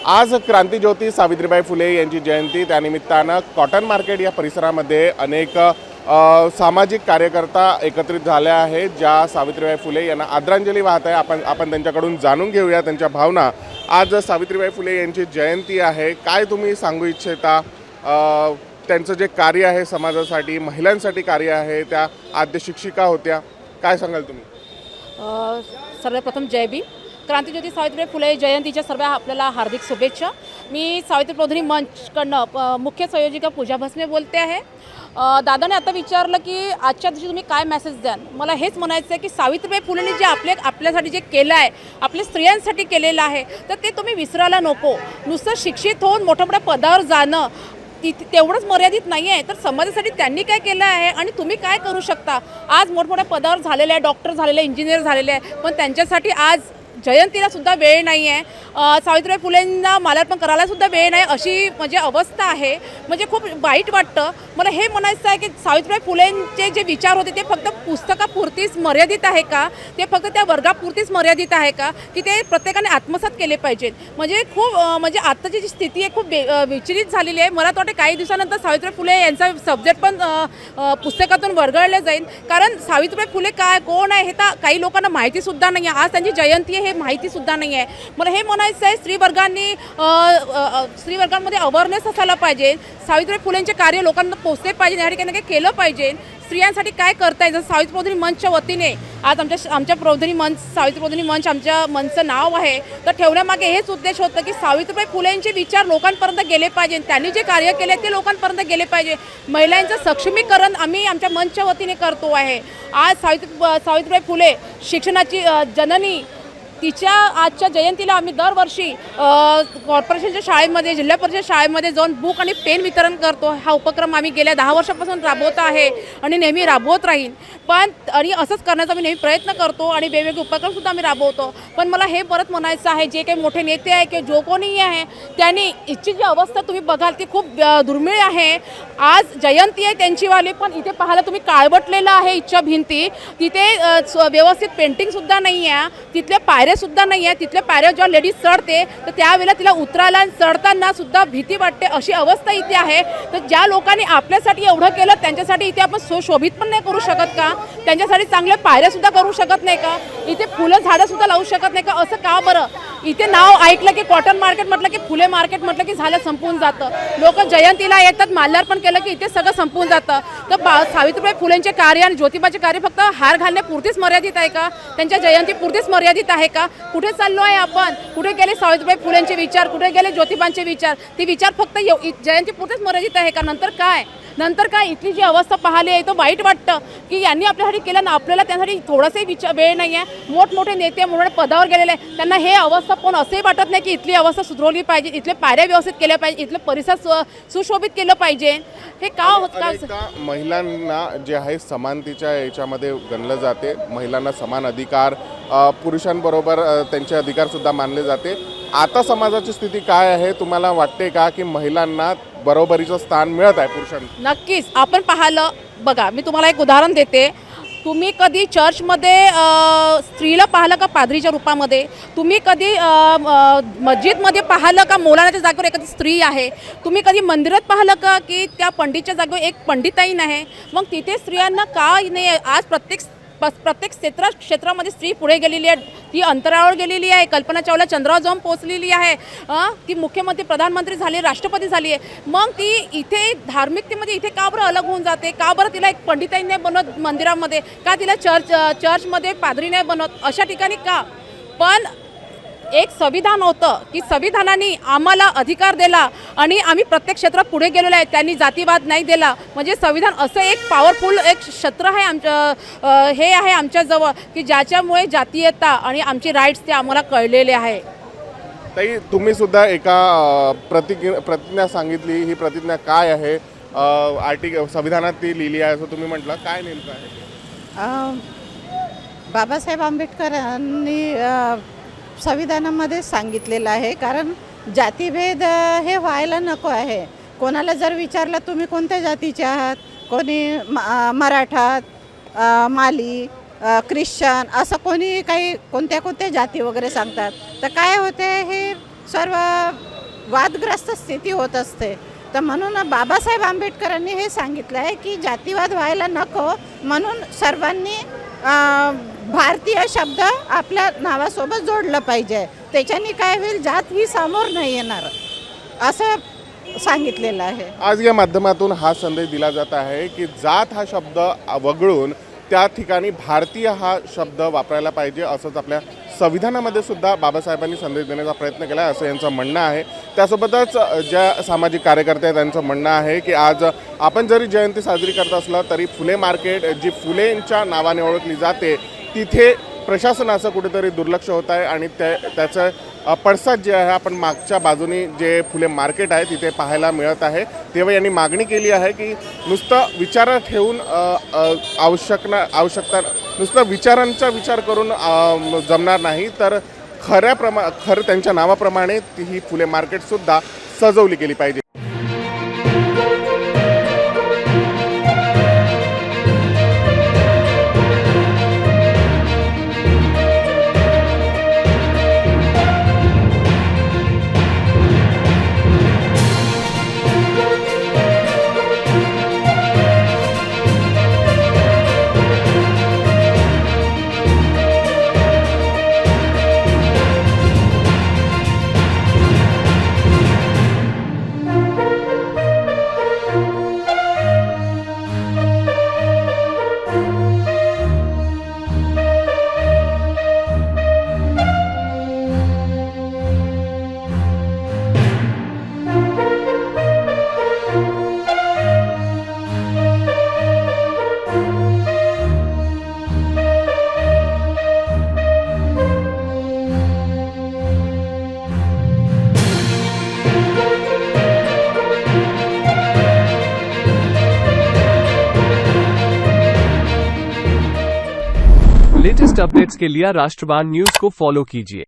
आज क्रांतीज्योती सावित्रीबाई फुले यांची जयंती, त्यानिमित्तानं कॉटन मार्केट या परिसरामध्ये अनेक सामाजिक कार्यकर्ता एकत्रित झाले आहेत, ज्या सावित्रीबाई फुले यांना आदरांजली वाहत आहे। आपण त्यांच्याकडून जाणून घेऊया त्यांच्या भावना। आज सावित्रीबाई फुले यांची जयंती आहे, काय तुम्ही सांगू इच्छिता? त्यांचं जे कार्य आहे समाजासाठी, महिलांसाठी कार्य आहे, त्या आद्य शिक्षिका होत्या, काय सांगाल तुम्ही? सर्वप्रथम जय भीम। क्रांतीज्योती सावित्रीबाई फुले जयंतीच्या सर्व आपल्याला हार्दिक शुभेच्छा। मी सावित्री प्रबोधिनी मंचकडनं मुख्य संयोजिका पूजा भस्मे बोलते आहे। दादाने आता विचारलं की आजच्या दिवशी तुम्ही काय मेसेज द्याल। मला हेच म्हणायचं आहे की सावित्रीबाई फुलेंनी जे आपल्यासाठी जे केलं आहे, आपल्या स्त्रियांसाठी केलेलं आहे, तर ते तुम्ही विसरायला नको। नुसतं शिक्षित होऊन मोठ्या मोठ्या पदावर जाणं तेवढंच मर्यादित नाही आहे, तर समाजासाठी त्यांनी काय केलं आहे आणि तुम्ही काय करू शकता। आज मोठमोठ्या पदावर झालेले आहे, डॉक्टर झालेले, इंजिनियर झालेले आहे, पण त्यांच्यासाठी आज जयंतीला सुद्धा वेळ नाही आहे। सावित्रीबाई फुलेंना मालार्पण करायला सुद्धा वेळ नाही, अशी म्हणजे अवस्था आहे। म्हणजे खूप वाईट वाटतं। मला हे म्हणायचं आहे की सावित्रीबाई फुलेंचे जे विचार होते ते फक्त पुस्तकापुरतीच मर्यादित आहे का, ते फक्त त्या वर्गापुरतीच मर्यादित आहे का, की ते प्रत्येकाने आत्मसात केले पाहिजेत। म्हणजे खूप म्हणजे आत्ताची जी स्थिती आहे खूप विचलित झालेली आहे। मला तर वाटतं काही दिवसानंतर सावित्रीबाई फुले यांचा सब्जेक्ट पण पुस्तकातून वगळले जाईल, कारण सावित्रीबाई फुले काय कोण आहे हे तर काही लोकांना माहितीसुद्धा नाही आहे। आज त्यांची जयंती आहे हे माहितीसुद्धा नाही आहे। मला हे म्हणायचं आहे स्त्रीवर्गांमध्ये अवेअरनेस असायला पाहिजे, सावित्रीबाई फुलेंचे कार्य लोकांना पोहोचले पाहिजे, या ठिकाणी काही केलं पाहिजे। स्त्रियांसाठी काय करता येईल, जसं सावित्री प्रबोधिनी मंचच्या वतीने आज आमच्या प्रबोधिनी मंच, सावित्री प्रबोधिनी मंच आमच्या मंचचं नाव आहे, तर ठेवण्यामागे हेच उद्देश होतं की सावित्रीबाई फुलेंचे विचार लोकांपर्यंत गेले पाहिजे, त्यांनी जे कार्य केले ते लोकांपर्यंत गेले पाहिजे। महिलांचं सक्षमीकरण आम्ही आमच्या मंचच्या वतीने करतो आहे। आज सावित्रीबाई फुले शिक्षणाची जननी, तिच्या आजच्या जयंतीला आम्ही दरवर्षी कॉर्पोरेशनच्या शाळेमध्ये, जिल्हा परिषद शाळेमध्ये जाऊन बुक आणि पेन वितरण करतो। हा उपक्रम आम्ही गेल्या 10 वर्षापासून राबवत आहे आणि नेहमी राबवत राहीन। पण आणि असंच करण्याचा आम्ही नेहमी प्रयत्न करतो आणि वेगवेगळे उपक्रमसुद्धा आम्ही राबवतो। पण मला हे परत म्हणायचं आहे, जे काही मोठे नेते आहे किंवा जो कोणीही आहे, त्यांनी इथची जी अवस्था तुम्ही बघाल ती खूप दुर्मिळ आहे। आज जयंती आहे त्यांचीवाली, पण इथे पाहायला तुम्ही काळवटलेलं आहे इथच्या भिंती, तिथे व्यवस्थित पेंटिंगसुद्धा नाही आहे, तिथल्या पायऱ्यासुद्धा नाही आहे। तिथल्या पायऱ्या जेव्हा लेडीज चढते तर त्यावेळेला तिला उतरायला आणि चढताना सुद्धा भीती वाटते, अशी अवस्था इथे आहे। तर ज्या लोकांनी आपल्यासाठी एवढं केलं त्यांच्यासाठी इथे आपण सुशोभित पण नाही करू शकत का? त्यांच्यासाठी चांगल्या पायऱ्यासुद्धा करू शकत नाही का? इथे फुलं झाडंसुद्धा लावू शकत नाही का? असं का बरं? इथे नाव ऐकलं की कॉटन मार्केट म्हटलं की फुले मार्केट म्हटलं की झालं, संपून जातं। लोक जयंतीला येतात, माल्यार्पण केलं की इथे सगळं संपून जातं। तर सावित्रीबाई फुलेंचे कार्य आणि ज्योतिबाचे कार्य फक्त हार घालण्यापुरतीच मर्यादित आहे का? त्यांच्या जयंतीपुरतीच मर्यादित आहे का? कुठे चाललो आहे आपण? कुठे गेले सावित्रीबाई फुलेंचे विचार? कुठे गेले ज्योतिबांचे विचार? ते विचार फक्त जयंतीपुरतेच मर्यादित आहे का? नंतर काय? इथली जी अवस्था पाहिली आहे तो वाईट वाटतं की यांनी आपल्यासाठी केलं ना, आपल्याला त्यासाठी थोडासाही वेळ नाही आहे। मोठमोठे नेते मोठे पदावर गेलेले आहे, त्यांना हे अवस्था पण असंही वाटत नाही की इथली अवस्था सुधारली पाहिजे, इथले पायऱ्या व्यवस्थित केल्या पाहिजे, इथलं परिसर सुशोभित केलं पाहिजे। हे का होत का? महिलांना जे आहे समानतेच्या याच्यामध्ये गणलं जाते, महिलांना समान अधिकार, पुरुषांबरोबर त्यांचे अधिकारसुद्धा मानले जाते। आता समाजाची स्थिती काय आहे? तुम्हाला वाटते का की महिलांना बरोबरीचं स्थान मिळत आहे पुरुषांना? नक्कीच आपण पाहिलं बघा, मी तुम्हाला एक उदाहरण देते। तुम्ही कधी चर्चमध्ये स्त्रीला पाहिलं का पाद्रीच्या रूपामध्ये? तुम्ही कधी मस्जिदमध्ये पाहिलं का मौलानाच्या जागेवर एखादी स्त्री आहे? तुम्ही कधी मंदिरात पाहिलं का की त्या पंडितच्या जागेवर एक पंडिताईन आहे? मग तिथे स्त्रियांना का नाही? आज प्रत्येक क्षेत्रामध्ये स्त्री पुढे गेलेली आहे, ती अंतराळावर गेलेली आहे, कल्पना चावला चंद्रावर जाऊन पोहोचलेली आहे, ती मुख्यमंत्री, प्रधानमंत्री झाली, राष्ट्रपती झाली आहे। मग ती इथे धार्मिकतेमध्ये इथे का बरं अलग होऊन जाते? का बरं तिला एक पंडिताई नाही बनवत मंदिरामध्ये? का तिला चर्चमध्ये पादरी नाही बनवत? अशा ठिकाणी का? पण एक संविधान होतं की संविधानाने आम्हाला अधिकार दिला आणि आम्ही प्रत्येक क्षेत्रात पुढे गेलेलो आहे, त्यांनी जातीवाद नाही दिला। म्हणजे संविधान असं एक पॉवरफुल एक क्षेत्र आहे हे आहे आमच्याजवळ की ज्याच्यामुळे जातीयता आणि आमचे राईट्स ते आम्हाला कळलेले आहे। ताई, तुम्ही सुद्धा एका प्रतिज्ञा सांगितली, ही प्रतिज्ञा काय आहे? संविधानात ती लिहिली आहे असं तुम्ही म्हटलं, काय नेमकं आहे? बाबासाहेब आंबेडकरांनी संविधानामध्ये सांगितलेलं आहे, कारण जातीभेद हे व्हायला नको आहे। कोणाला जर विचारलं तुम्ही कोणत्या जातीचे आहात, कोणी मराठा, माली, ख्रिश्चन, असं कोणी काही कोणत्या जाती वगैरे सांगतात, तर काय होते हे सर्व वादग्रस्त स्थिती होत असते. तर म्हणून बाबासाहेब आंबेडकरांनी हे सांगितलं आहे की जातीवाद व्हायला नको, म्हणून सर्वांनी भारतीय शब्द आपल्या नावासोबत जोडलं पाहिजे. त्याच्याने काय होईल, जात ही समोर नाही येणार असं सांगितलेलं आहे. आज या माध्यमातून हा संदेश दिला जात आहे की जात हा शब्द वगळून त्या ठिकाणी भारतीय हा शब्द वापरायला पाहिजे, असंच आपल्या संविधानामध्ये सुद्धा बाबासाहेबांनी संदेश देण्याचा प्रयत्न केला आहे असं यांचं म्हणणं आहे. त्यासोबतच ज्या सामाजिक कार्यकर्ते आहेत त्यांचं म्हणणं आहे की आज आपण जरी जयंती साजरी करत असलं तरी फुले मार्केट जी फुलेंच्या नावाने ओळखली जाते तिथे प्रशासनाचं कुठेतरी दुर्लक्ष होत आहे आणि त्याचं पडसाद जे आहे आपण मागच्या बाजूनी जे फुले मार्केट आहे तिथे पाहायला मिळत आहे. तेव्हा यांनी मागणी केली आहे की नुसतं विचार ठेवून आवश्यकता नुसतं विचारांचा विचार करून जमणार नाही, तर खरं त्यांच्या नावाप्रमाणे ही फुले मार्केटसुद्धा सजवली गेली पाहिजे. लेटेस्ट अपडेट्स के लिए राष्ट्रवान न्यूज को फॉलो कीजिए।